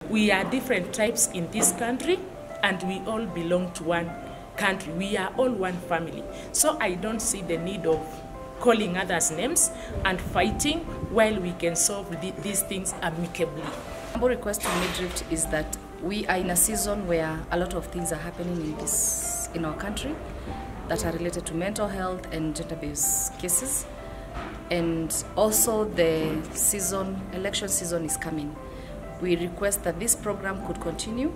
We are different tribes in this country, and we all belong to one country. We are all one family. So I don't see the need of calling others names and fighting while we can solve these things amicably. Our request to Midrift is that we are in a season where a lot of things are happening in our country that are related to mental health and gender-based cases. And also the election season is coming. We request that this program could continue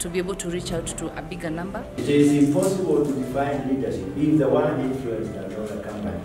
to be able to reach out to a bigger number. It is impossible to define leadership if the one influenced another company.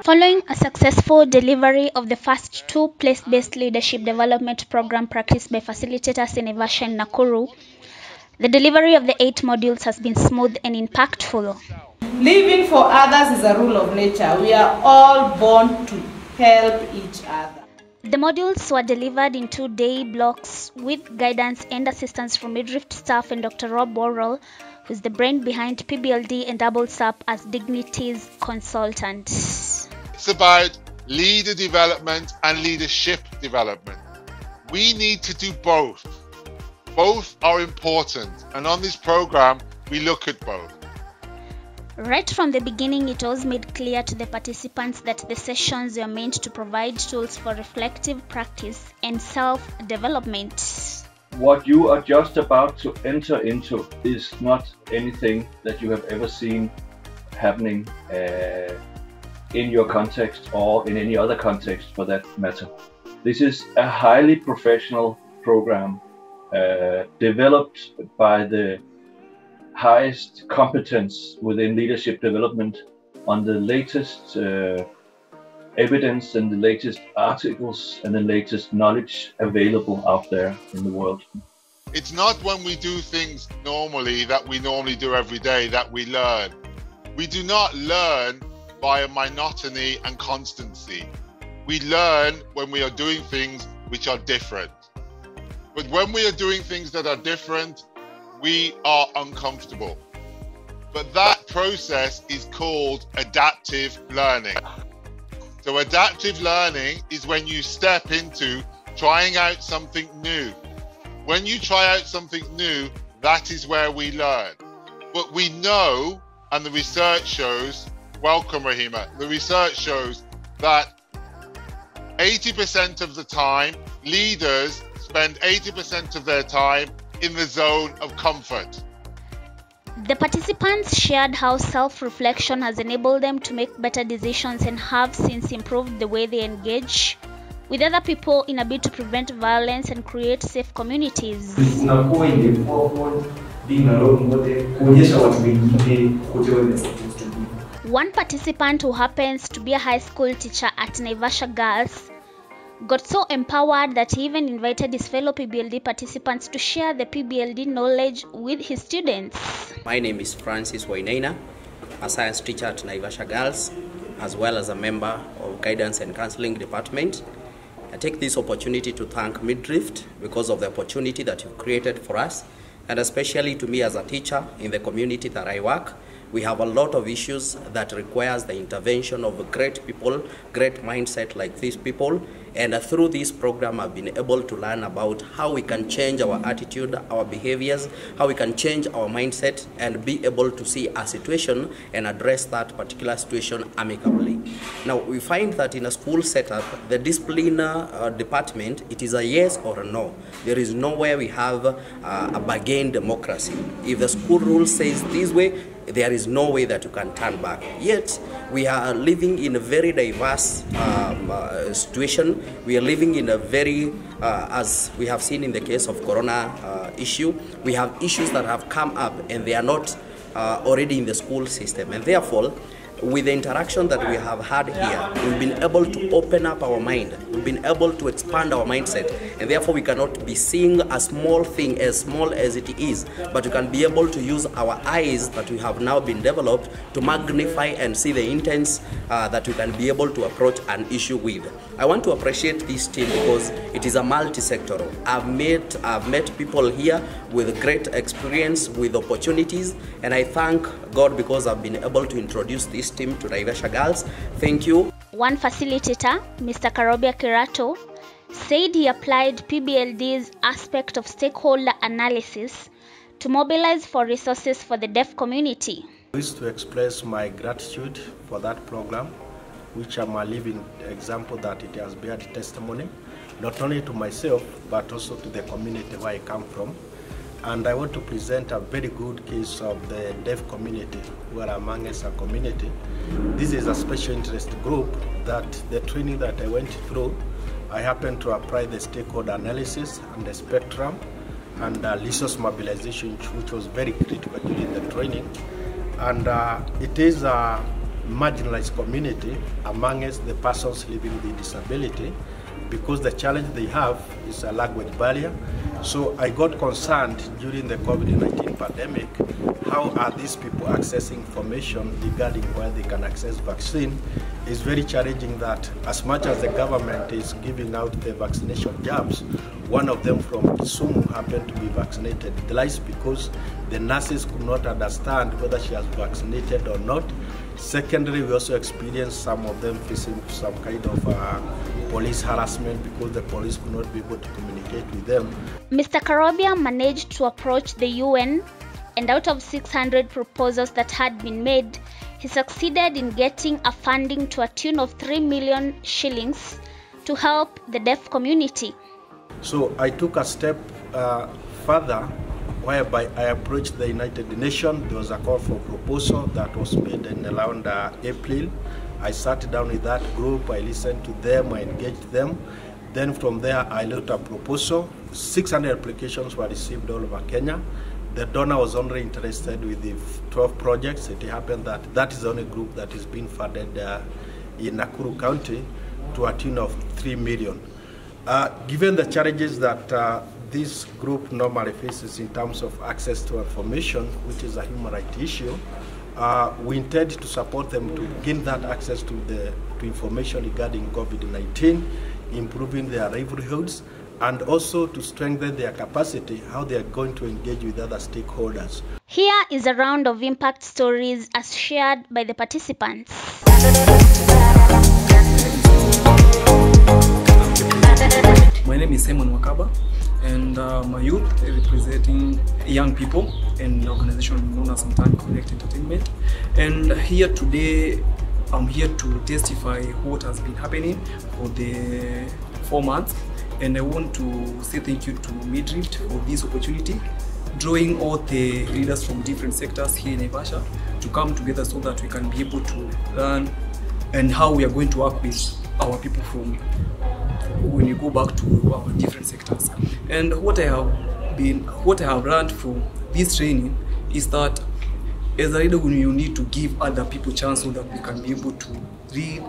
Following a successful delivery of the first two place-based leadership development program practiced by facilitators in Naivasha and Nakuru, the delivery of the 8 modules has been smooth and impactful. Living for others is a rule of nature. We are all born to help each other. The modules were delivered in 2-day blocks with guidance and assistance from Midrift staff and Dr. Rob Worrell, who is the brain behind PBLD and doubles up as Dignity's consultant. It's about leader development and leadership development. We need to do both. Both are important, and on this program, we look at both. Right from the beginning, it was made clear to the participants that the sessions were meant to provide tools for reflective practice and self-development. What you are just about to enter into is not anything that you have ever seen happening in your context or in any other context for that matter. This is a highly professional program developed by the highest competence within leadership development on the latest evidence and the latest articles and the latest knowledge available out there in the world. It's not when we do things normally that we normally do every day that we learn. We do not learn by monotony and constancy. We learn when we are doing things which are different. But when we are doing things that are different, we are uncomfortable. But that process is called adaptive learning. So adaptive learning is when you step into trying out something new. When you try out something new, that is where we learn. But we know, and the research shows, welcome Rahima, the research shows that 80% of the time, leaders spend 80% of their time in the zone of comfort. The participants shared how self-reflection has enabled them to make better decisions and have since improved the way they engage with other people in a bid to prevent violence and create safe communities. One participant, who happens to be a high school teacher at Naivasha Girls, got so empowered that he even invited his fellow PBLD participants to share the PBLD knowledge with his students. My name is Francis Wainaina, a science teacher at Naivasha Girls, as well as a member of Guidance and Counseling Department. I take this opportunity to thank Midrift because of the opportunity that you've created for us, and especially to me as a teacher in the community that I work. We have a lot of issues that requires the intervention of great people, great mindset like these people. And through this program, I've been able to learn about how we can change our attitude, our behaviors, how we can change our mindset and be able to see a situation and address that particular situation amicably. Now, we find that in a school setup, the discipline department, it is a yes or a no. There is nowhere we have a bargain democracy. If the school rule says this way, there is no way that you can turn back. Yet, we are living in a very diverse situation. We are living in a very, as we have seen in the case of Corona issue, we have issues that have come up and they are not already in the school system. And therefore, with the interaction that we have had here, we've been able to open up our mind. We've been able to expand our mindset, and therefore we cannot be seeing a small thing as small as it is, but we can be able to use our eyes that we have now been developed to magnify and see the intents that we can be able to approach an issue with. I want to appreciate this team because it is a multi-sectoral. I've met people here with great experience, with opportunities, and I thank God because I've been able to introduce this team to Naivasha girls. Thank you. One facilitator, Mr. Karobia Kirato, said he applied PBLD's aspect of stakeholder analysis to mobilize for resources for the deaf community. I wish to express my gratitude for that program, which I'm a living example that it has beared testimony, not only to myself, but also to the community where I come from. And I want to present a very good case of the deaf community, who are among us a community. This is a special interest group that the training that I went through, I happened to apply the stakeholder analysis and the spectrum and resource mobilization, which was very critical during the training. And it is a marginalized community among us, the persons living with disability, because the challenge they have is a language barrier. So I got concerned during the COVID-19 pandemic, how are these people accessing information regarding where they can access vaccine? It's very challenging that as much as the government is giving out the vaccination jabs, one of them from Kisumu happened to be vaccinated twice because the nurses could not understand whether she was vaccinated or not. Secondly, we also experienced some of them facing some kind of police harassment because the police could not be able to communicate with them. Mr. Karobia managed to approach the UN, and out of 600 proposals that had been made, he succeeded in getting a funding to a tune of 3 million shillings to help the deaf community. So I took a step further, whereby I approached the United Nations. There was a call for proposal that was made in around April. I sat down with that group, I listened to them, I engaged them. Then from there, I looked at a proposal. 600 applications were received all over Kenya. The donor was only interested with the 12 projects. It happened that that is the only group that is being funded in Nakuru County to a tune of 3 million. Given the challenges that this group normally faces in terms of access to information, which is a human rights issue, we intend to support them to gain that access to information regarding COVID-19, improving their livelihoods, and also to strengthen their capacity, how they are going to engage with other stakeholders. Here is a round of impact stories as shared by the participants. My name is Simon Wakaba, and my youth representing young people and the organization known as Mtani Connect Entertainment. And here today, I'm here to testify what has been happening for the 4 months. And I want to say thank you to Midrift for this opportunity, drawing all the leaders from different sectors here in Naivasha to come together so that we can be able to learn and how we are going to work with our people from when you go back to our different sectors. And what I have learned from this training is that as a leader, you need to give other people chance so that we can be able to read.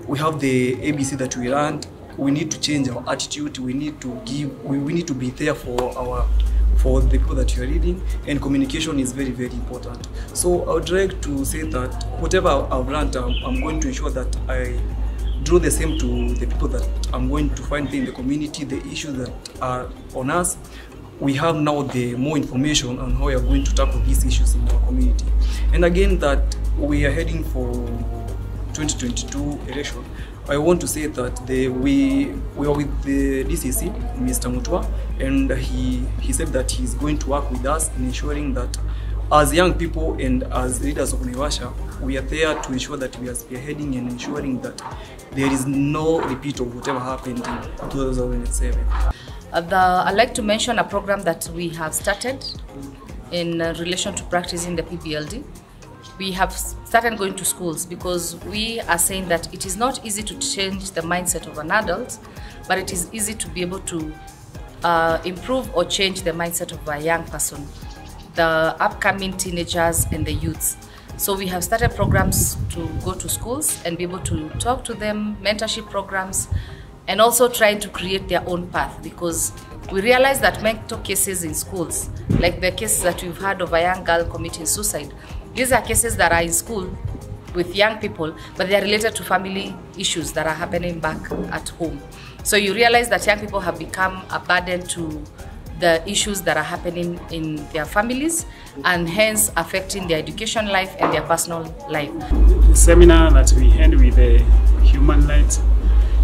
We have the ABC that we learned. We need to change our attitude. We need to be there for the people that you are reading, and communication is very, very important. So I would like to say that whatever I've learned, I'm going to ensure that I draw the same to the people that I'm going to find in the community, the issues that are on us. We have now the more information on how we are going to tackle these issues in our community. And again, that we are heading for 2022 election. I want to say that we are with the DCC, Mr. Mutua, and he said that he's going to work with us in ensuring that as young people and as leaders of Naivasha, we are there to ensure that we are spearheading and ensuring that there is no repeat of whatever happened in 2007. I'd like to mention a program that we have started in relation to practicing the PBLD. We have started going to schools because we are saying that it is not easy to change the mindset of an adult, but it is easy to be able to improve or change the mindset of a young person, the upcoming teenagers and the youths. So we have started programs to go to schools and be able to talk to them, mentorship programs, and also trying to create their own path, because we realize that mental cases in schools, like the cases that we've had of a young girl committing suicide, these are cases that are in school with young people, but they are related to family issues that are happening back at home. So you realize that young people have become a burden to the issues that are happening in their families, and hence affecting their education life and their personal life. The seminar that we had with the human rights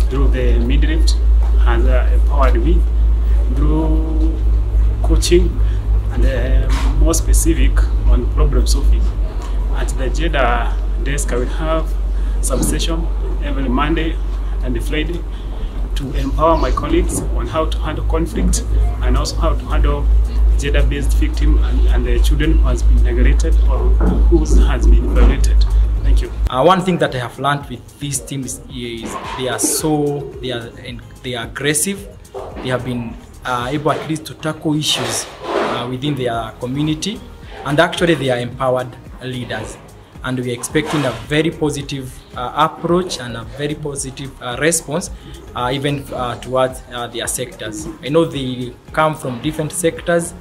through the midriff has empowered me through coaching and more specific on problem solving. At the gender desk, I will have some session every Monday and Friday to empower my colleagues on how to handle conflict and also how to handle gender-based victim and the children who has been neglected or who has been violated. Thank you. One thing that I have learned with these teams is they are aggressive. They have been able at least to tackle issues within their community, and actually they are empowered leaders. And we are expecting a very positive approach and a very positive response even towards their sectors. I know they come from different sectors,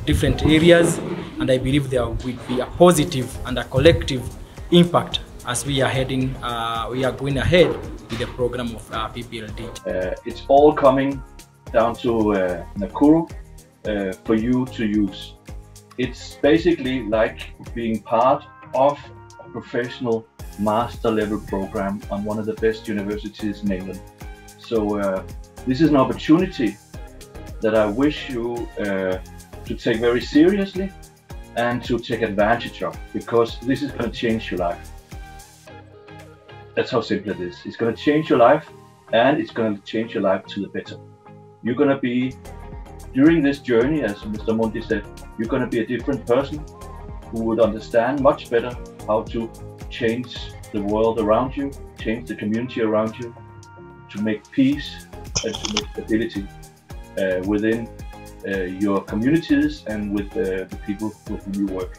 different areas, and I believe there will be a positive and a collective impact as we are going ahead with the program of PBLD. It's all coming down to Nakuru for you to use. It's basically like being part of a professional master level program on one of the best universities in England. So this is an opportunity that I wish you to take very seriously and to take advantage of, because this is going to change your life. That's how simple it is. It's going to change your life, and it's going to change your life to the better. You're going to be, during this journey, as Mr. Mundi said, you're going to be a different person who would understand much better how to change the world around you, change the community around you, to make peace and to make stability within your communities and with the people with whom you work.